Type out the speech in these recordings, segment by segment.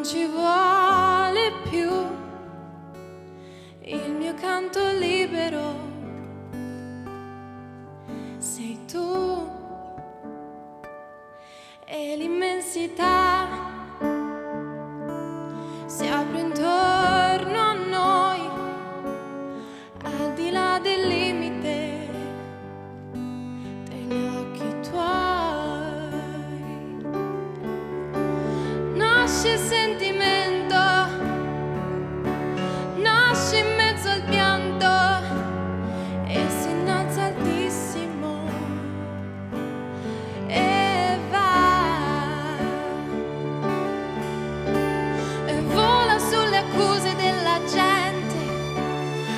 ci vuole più il mio canto libero, sei tu e l'immensità si apre intorno a noi, al di là del limite degli occhi tuoi. Nasce il sentimento, nasce in mezzo al pianto e si innalza altissimo e va e vola sulle accuse della gente,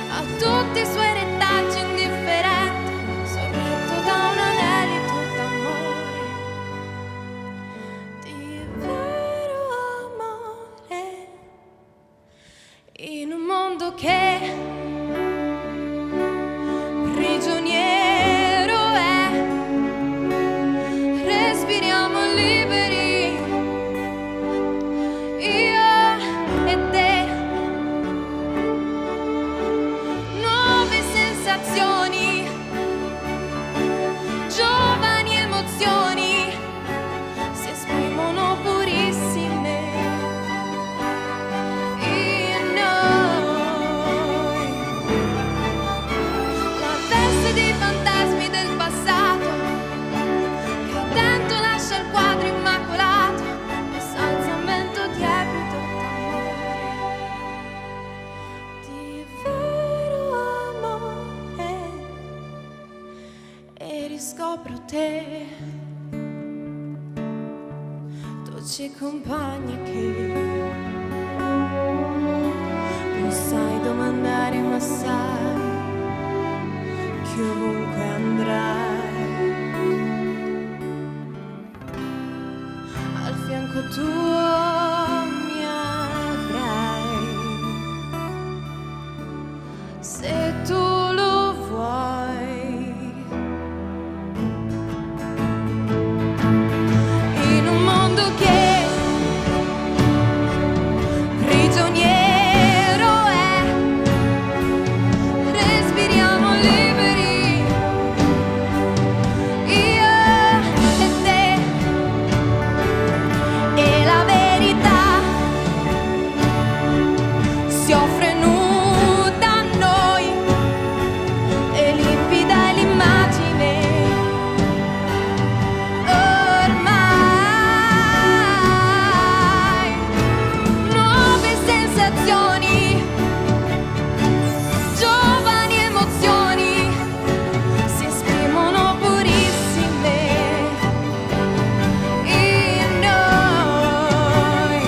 a tutti i suoi retaggi indifferente, sorretto da un anelito d'amore, di vero amore, in un mondo che prigioniero è. Respiriamo liberi, io e te, nuove sensazioni, giovani emozioni si esprimono purissime in noi. La veste dei fantasmi del passato cadendo lascia il quadro immacolato e s'alza un vento tiepido d'amore, di vero amore, e riscopro te, dolce compagna che non sai domandare ma sai che ovunque andrai al fianco tuo mi avrai, se tu lo vuoi. In un mondo che prigioniero è, respiriamo liberi, io e te, e la verità si offre nuda a noi e limpida è l'immagine ormai. Nuove sensazioni, giovani emozioni si esprimono purissime in noi.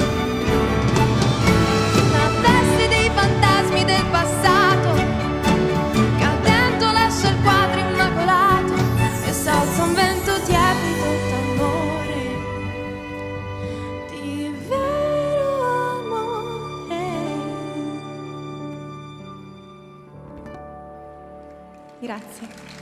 La veste dei fantasmi del passato cadendo lascia il quadro immacolato e s'alza un vento tiepido d'amore, di vero amore. Grazie.